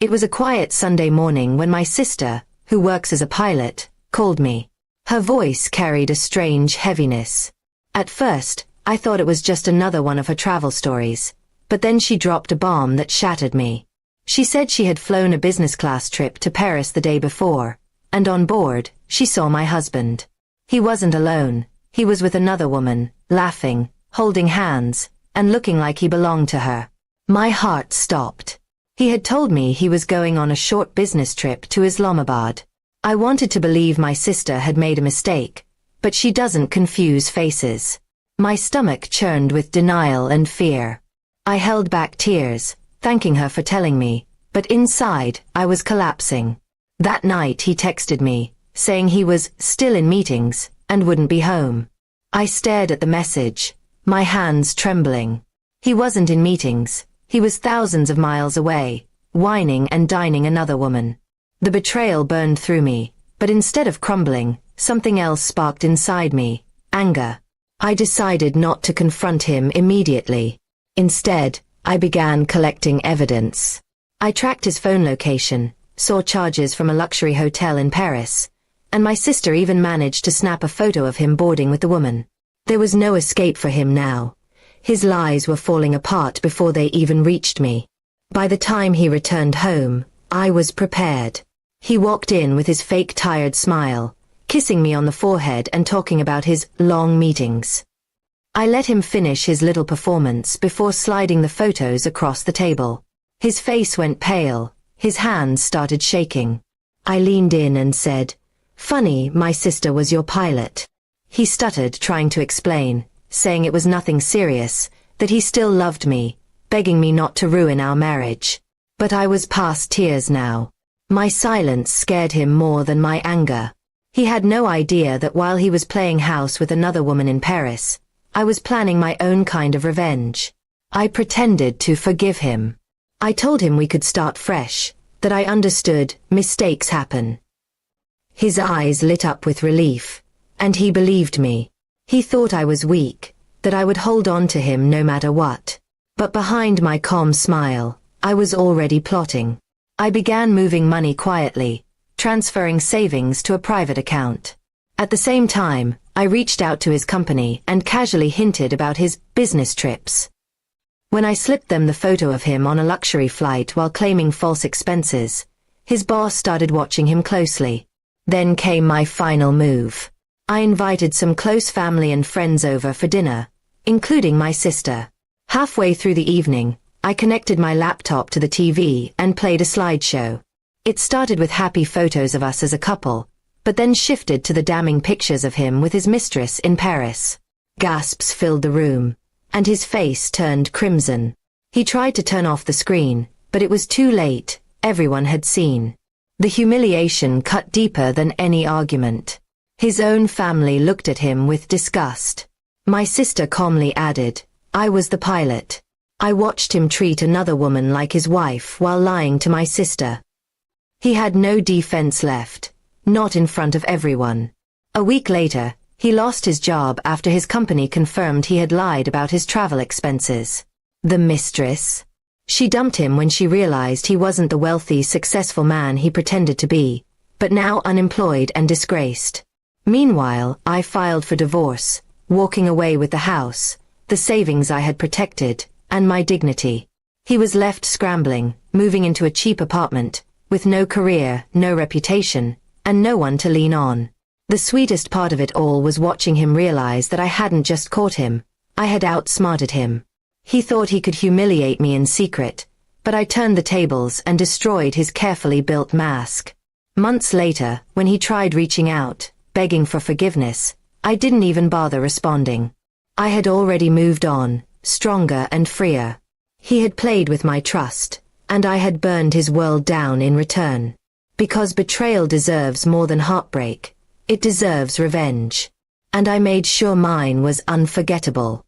It was a quiet Sunday morning when my sister, who works as a pilot, called me. Her voice carried a strange heaviness. At first, I thought it was just another one of her travel stories, but then she dropped a bomb that shattered me. She said she had flown a business-class trip to Paris the day before, and on board, she saw my husband. He wasn't alone, he was with another woman, laughing, holding hands, and looking like he belonged to her. My heart stopped. He had told me he was going on a short business trip to Islamabad. I wanted to believe my sister had made a mistake, but she doesn't confuse faces. My stomach churned with denial and fear. I held back tears, thanking her for telling me, but inside, I was collapsing. That night he texted me, saying he was still in meetings and wouldn't be home. I stared at the message, my hands trembling. He wasn't in meetings. He was thousands of miles away, whining and dining another woman. The betrayal burned through me, but instead of crumbling, something else sparked inside me, anger. I decided not to confront him immediately. Instead, I began collecting evidence. I tracked his phone location, saw charges from a luxury hotel in Paris, and my sister even managed to snap a photo of him boarding with the woman. There was no escape for him now. His lies were falling apart before they even reached me. By the time he returned home, I was prepared. He walked in with his fake tired smile, kissing me on the forehead and talking about his long meetings. I let him finish his little performance before sliding the photos across the table. His face went pale, his hands started shaking. I leaned in and said, "Funny, my sister was your pilot." He stuttered, trying to explain, saying it was nothing serious, that he still loved me, begging me not to ruin our marriage. But I was past tears now. My silence scared him more than my anger. He had no idea that while he was playing house with another woman in Paris, I was planning my own kind of revenge. I pretended to forgive him. I told him we could start fresh, that I understood mistakes happen. His eyes lit up with relief, and he believed me. He thought I was weak, that I would hold on to him no matter what. But behind my calm smile, I was already plotting. I began moving money quietly, transferring savings to a private account. At the same time, I reached out to his company and casually hinted about his business trips. When I slipped them the photo of him on a luxury flight while claiming false expenses, his boss started watching him closely. Then came my final move. I invited some close family and friends over for dinner, including my sister. Halfway through the evening, I connected my laptop to the TV and played a slideshow. It started with happy photos of us as a couple, but then shifted to the damning pictures of him with his mistress in Paris. Gasps filled the room, and his face turned crimson. He tried to turn off the screen, but it was too late, everyone had seen. The humiliation cut deeper than any argument. His own family looked at him with disgust. My sister calmly added, "I was the pilot." I watched him treat another woman like his wife while lying to my sister. He had no defense left, not in front of everyone. A week later, he lost his job after his company confirmed he had lied about his travel expenses. The mistress? She dumped him when she realized he wasn't the wealthy, successful man he pretended to be, but now unemployed and disgraced. Meanwhile, I filed for divorce, walking away with the house, the savings I had protected, and my dignity. He was left scrambling, moving into a cheap apartment, with no career, no reputation, and no one to lean on. The sweetest part of it all was watching him realize that I hadn't just caught him, I had outsmarted him. He thought he could humiliate me in secret, but I turned the tables and destroyed his carefully built mask. Months later, when he tried reaching out, begging for forgiveness, I didn't even bother responding. I had already moved on, stronger and freer. He had played with my trust, and I had burned his world down in return. Because betrayal deserves more than heartbreak, it deserves revenge. And I made sure mine was unforgettable.